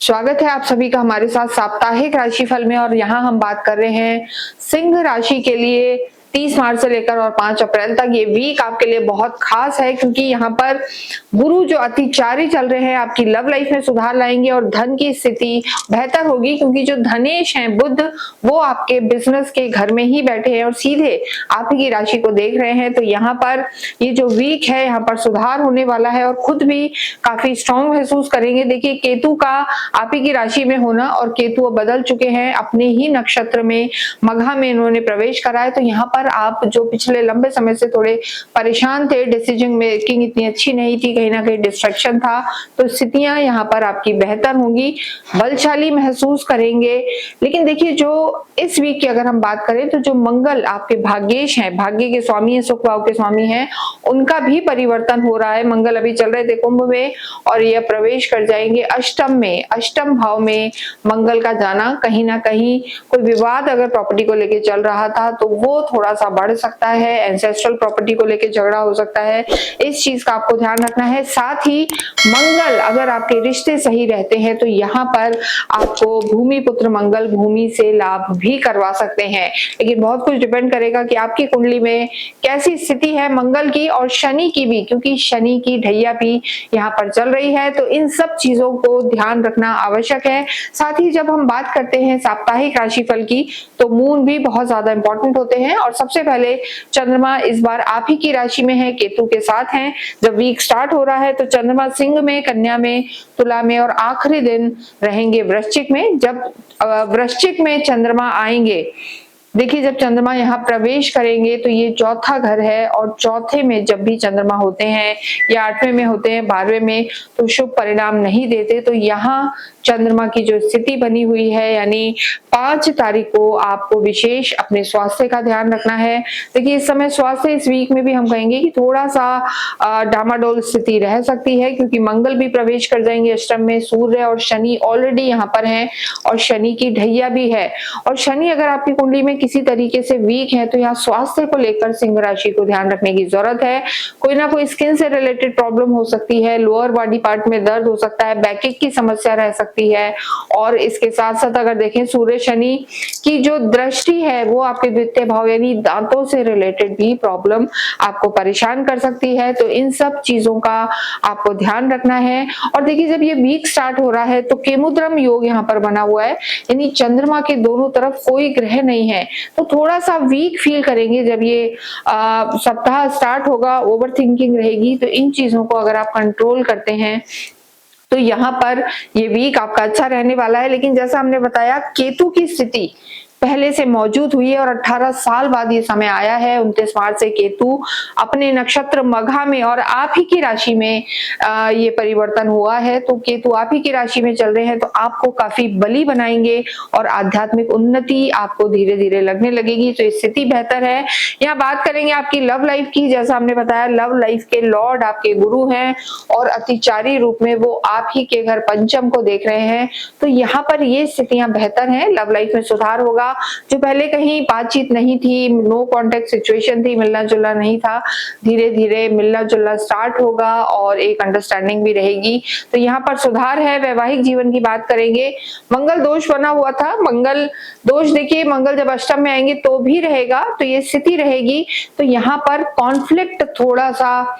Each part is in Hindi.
स्वागत है आप सभी का हमारे साथ साप्ताहिक राशिफल में। और यहाँ हम बात कर रहे हैं सिंह राशि के लिए 30 मार्च से लेकर और 5 अप्रैल तक। ये वीक आपके लिए बहुत खास है क्योंकि यहाँ पर गुरु जो अतिचारी चल रहे हैं आपकी लव लाइफ में सुधार लाएंगे और धन की स्थिति बेहतर होगी क्योंकि जो धनेश हैं बुध वो आपके बिजनेस के घर में ही बैठे हैं और सीधे आप ही की राशि को देख रहे हैं। तो यहाँ पर ये जो वीक है यहाँ पर सुधार होने वाला है और खुद भी काफी स्ट्रॉन्ग महसूस करेंगे। देखिए केतु का आप ही की राशि में होना, और केतु अब बदल चुके हैं अपने ही नक्षत्र में मघा में इन्होंने प्रवेश करा है। तो यहाँ पर आप जो पिछले लंबे समय से थोड़े परेशान थे, डिसीजन मेकिंग इतनी अच्छी नहीं थी, कहीं ना कहीं डिस्ट्रैक्शन था, तो स्थितियां यहाँ पर आपकी बेहतर होंगी, बलशाली महसूस करेंगे। लेकिन देखिए जो इस वीक की अगर हम बात करें तो जो मंगल आपके भाग्येश हैं, भाग्य के स्वामी है, सुख भाव के स्वामी हैं, उनका भी परिवर्तन हो रहा है। मंगल अभी चल रहे थे कुंभ में और ये प्रवेश कर जाएंगे अष्टम में। अष्टम भाव में मंगल का जाना कहीं ना कहीं कोई विवाद अगर प्रॉपर्टी को लेके चल रहा था तो वो थोड़ा सा बढ़ सकता है, एंसेस्ट्रल प्रॉपर्टी को लेके झगड़ा हो सकता है, इस चीज का आपको ध्यान रखना है। साथ ही मंगल अगर आपके रिश्ते सही रहते हैं तो यहाँ पर आपको भूमि पुत्र मंगल भूमि से लाभ भी करवा सकते हैं। लेकिन बहुत कुछ डिपेंड करेगा कि आपकी कुंडली में कैसी स्थिति है मंगल की और शनि की भी, क्योंकि शनि की ढैया भी यहाँ पर चल रही है। तो इन सब चीजों को ध्यान रखना आवश्यक है। साथ ही जब हम बात करते हैं साप्ताहिक राशिफल की तो मून भी बहुत ज्यादा इंपॉर्टेंट होते हैं। और सबसे पहले चंद्रमा इस बार आप ही की राशि में है, केतु के साथ हैं। जब वीक स्टार्ट हो रहा है तो चंद्रमा सिंह में, कन्या में, तुला में और आखिरी दिन रहेंगे वृश्चिक में। जब वृश्चिक में चंद्रमा आएंगे, देखिए जब चंद्रमा यहाँ प्रवेश करेंगे तो ये चौथा घर है और चौथे में जब भी चंद्रमा होते हैं या 8वें में होते हैं, 12वें में, तो शुभ परिणाम नहीं देते। तो यहाँ चंद्रमा की जो स्थिति बनी हुई है यानी 5 तारीख को आपको विशेष अपने स्वास्थ्य का ध्यान रखना है। देखिए इस समय स्वास्थ्य इस वीक में भी हम कहेंगे कि थोड़ा सा डामाडोल स्थिति रह सकती है क्योंकि मंगल भी प्रवेश कर जाएंगे अष्टम में, सूर्य और शनि ऑलरेडी यहाँ पर हैं और शनि की ढैया भी है। और शनि अगर आपकी कुंडली में किसी तरीके से वीक है तो यहाँ स्वास्थ्य को लेकर सिंह राशि को ध्यान रखने की जरूरत है। कोई ना कोई स्किन से रिलेटेड प्रॉब्लम हो सकती है, लोअर बॉडी पार्ट में दर्द हो सकता है, बैकएक की समस्या रह सकती है। और इसके साथ साथ अगर देखें सूर्य शनि की जो दृष्टि है वो आपके द्वितीय भाव यानी दांतों से रिलेटेड भी प्रॉब्लम आपको परेशान कर सकती है। तो इन सब चीजों का आपको ध्यान रखना है। और देखिए जब ये वीक स्टार्ट हो रहा है तो केमुद्रम योग यहाँ पर बना हुआ है यानी चंद्रमा के दोनों तरफ कोई ग्रह नहीं है, तो थोड़ा सा वीक फील करेंगे जब ये सप्ताह स्टार्ट होगा। ओवर थिंकिंग रहेगी, तो इन चीजों को अगर आप कंट्रोल करते हैं तो यहाँ पर ये वीक आपका अच्छा रहने वाला है। लेकिन जैसा हमने बताया केतु की स्थिति पहले से मौजूद हुई है और 18 साल बाद ये समय आया है। 29 मार्च से केतु अपने नक्षत्र मघा में और आप ही की राशि में ये परिवर्तन हुआ है। तो केतु आप ही की राशि में चल रहे हैं तो आपको काफी बली बनाएंगे और आध्यात्मिक उन्नति आपको धीरे धीरे लगने लगेगी, तो स्थिति बेहतर है। यहाँ बात करेंगे आपकी लव लाइफ की। जैसा हमने बताया लव लाइफ के लॉर्ड आपके गुरु हैं और अतिचारी रूप में वो आप ही के घर पंचम को देख रहे हैं। तो यहाँ पर ये स्थितियां बेहतर हैं, लव लाइफ में सुधार होगा। जो पहले कहीं बातचीत नहीं थी, नो कांटेक्ट सिचुएशन थी, मिलना जुलना नहीं था, धीरे धीरे मिलना जुलना स्टार्ट होगा और एक अंडरस्टैंडिंग भी रहेगी। तो यहाँ पर सुधार है। वैवाहिक जीवन की बात करेंगे, मंगल दोष बना हुआ था, मंगल दोष देखिए मंगल जब अष्टम में आएंगे तो भी रहेगा, तो ये स्थिति रहेगी। तो यहाँ पर कॉन्फ्लिक्ट थोड़ा सा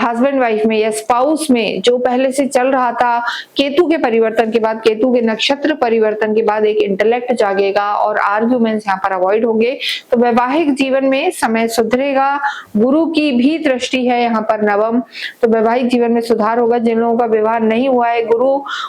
हस्बैंड वाइफ में या स्पाउस में जो पहले से चल रहा था, केतु के परिवर्तन के बाद, केतु के नक्षत्र परिवर्तन के बाद एक इंटेलेक्ट जागेगा और आर्ग्यूमेंट्स यहाँ पर अवॉइड होंगे। तो वैवाहिक जीवन में समय सुधरेगा। गुरु की भी दृष्टि है यहाँ पर नवम, तो वैवाहिक जीवन में सुधार होगा। जिन लोगों का विवाह नहीं हुआ है, गुरु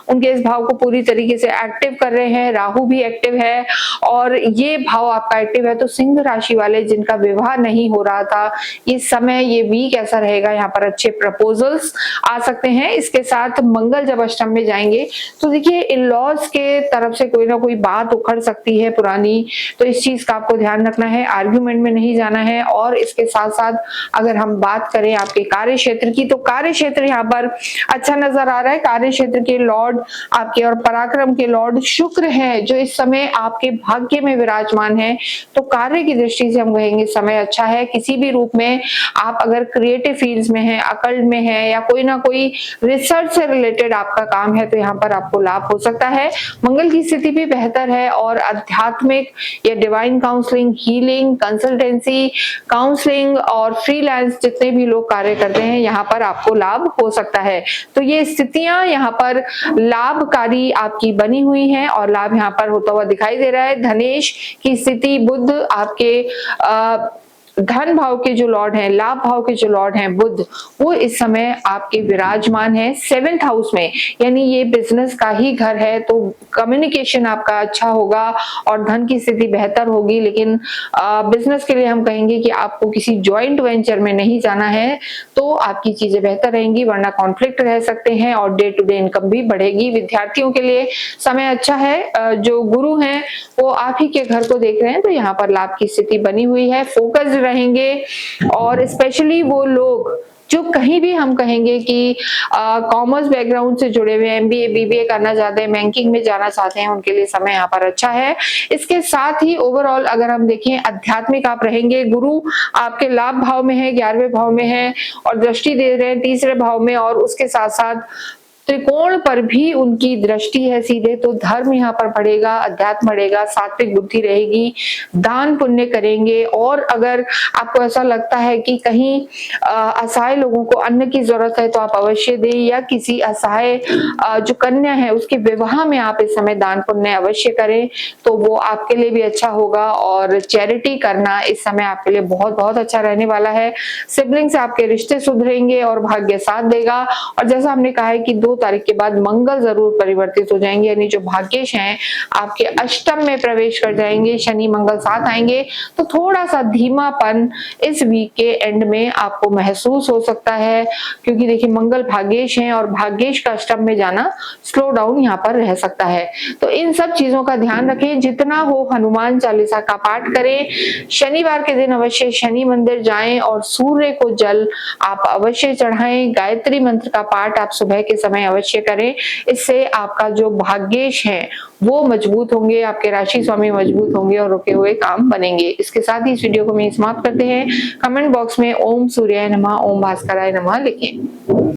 उनके इस भाव को पूरी तरीके से एक्टिव कर रहे हैं, राहु भी एक्टिव है और ये भाव आपका एक्टिव है। तो सिंह राशि वाले जिनका विवाह नहीं हो रहा था, ये समय ये वीक ऐसा रहेगा, यहाँ पर अच्छे प्रपोजल्स आ सकते हैं। इसके साथ मंगल जब अष्टम में जाएंगे तो देखिए इन लॉज के तरफ से कोई ना कोई बात उखड़ सकती है, पुरानी, तो इस चीज का आपको ध्यान रखना है, आर्ग्यूमेंट में नहीं जाना है। और इसके साथ साथ अगर हम बात करें आपके कार्य क्षेत्र की, तो कार्य क्षेत्र यहाँ पर अच्छा नजर आ रहा है। कार्य क्षेत्र के लॉर्ड आपके और पराक्रम के लॉर्ड शुक्र है, जो इस समय आपके भाग्य में विराजमान है। तो कार्य की दृष्टि से हम कहेंगे समय अच्छा है। किसी भी रूप में आप अगर क्रिएटिव फील्ड्स में हैं, अकल्ट में हैं, या कोई ना कोई रिसर्च से रिलेटेड आपका काम है, तो यहाँ पर आपको लाभ हो सकता है। मंगल की स्थिति भी बेहतर है और आध्यात्मिक या divine counselling, healing, consultancy, counselling और फ्रीलांस जितने भी लोग कार्य करते हैं, यहाँ पर आपको लाभ हो सकता है। तो ये स्थितियां यहाँ पर लाभकारी आपकी बनी हुई हैं और लाभ यहाँ पर होता हुआ दिखाई दे रहा है। धनेश की स्थिति, बुध आपके धन भाव के जो लॉर्ड हैं, लाभ भाव के जो लॉर्ड हैं बुध, वो इस समय आपके विराजमान है 7th हाउस में, यानी ये बिजनेस का ही घर है। तो कम्युनिकेशन आपका अच्छा होगा और धन की स्थिति बेहतर होगी। लेकिन बिजनेस के लिए हम कहेंगे कि आपको किसी जॉइंट वेंचर में नहीं जाना है, तो आपकी चीजें बेहतर रहेंगी, वरना कॉन्फ्लिक्ट रह सकते हैं और डे टू डे इनकम भी बढ़ेगी। विद्यार्थियों के लिए समय अच्छा है। जो गुरु हैं वो आप ही के घर को देख रहे हैं, तो यहाँ पर लाभ की स्थिति बनी हुई है। फोकस रहेंगे और स्पेशली वो लोग जो कहीं भी हम कहेंगे कि कॉमर्स बैकग्राउंड से जुड़े हुए, एमबीए बीबीए करना चाहते हैं, बैंकिंग में जाना चाहते हैं, उनके लिए समय यहाँ पर अच्छा है। इसके साथ ही ओवरऑल अगर हम देखें आध्यात्मिक आप रहेंगे। गुरु आपके लाभ भाव में है, 11वें भाव में है और दृष्टि दे रहे हैं 3रे भाव में, और उसके साथ साथ त्रिकोण पर भी उनकी दृष्टि है सीधे। तो धर्म यहाँ पर बढ़ेगा, अध्यात्म बढ़ेगा, सात्विक बुद्धि रहेगी, दान पुण्य करेंगे। और अगर आपको ऐसा लगता है कि कहीं असहाय लोगों को अन्न की जरूरत है, तो आप अवश्य दें, या किसी असहाय जो कन्या है उसके विवाह में आप इस समय दान पुण्य अवश्य करें, तो वो आपके लिए भी अच्छा होगा। और चैरिटी करना इस समय आपके लिए बहुत बहुत अच्छा रहने वाला है। सिबलिंग से आपके रिश्ते सुधरेंगे और भाग्य साथ देगा। और जैसा हमने कहा है कि 2 तारीख के बाद मंगल जरूर परिवर्तित हो जाएंगे, यानी जो भाग्येश हैं आपके अष्टम में प्रवेश कर जाएंगे, शनि मंगल साथ आएंगे। तो थोड़ा सा धीमापन इस वीक के एंड में आपको महसूस हो सकता है, क्योंकि देखिए मंगल भाग्येश हैं और भाग्येश का अष्टम में जाना स्लो डाउन यहाँ पर रह सकता है। तो इन सब चीजों का ध्यान रखें। जितना हो हनुमान चालीसा का पाठ करें। शनिवार के दिन अवश्य शनि मंदिर जाएं और सूर्य को जल आप अवश्य चढ़ाएं। गायत्री मंत्र का पाठ आप सुबह के समय अवश्य करें। इससे आपका जो भाग्येश है वो मजबूत होंगे, आपके राशि स्वामी मजबूत होंगे और रुके हुए काम बनेंगे। इसके साथ ही इस वीडियो को मैं समाप्त करते हैं। कमेंट बॉक्स में ओम सूर्याय नमः, ओम भास्कराय नमः लिखें।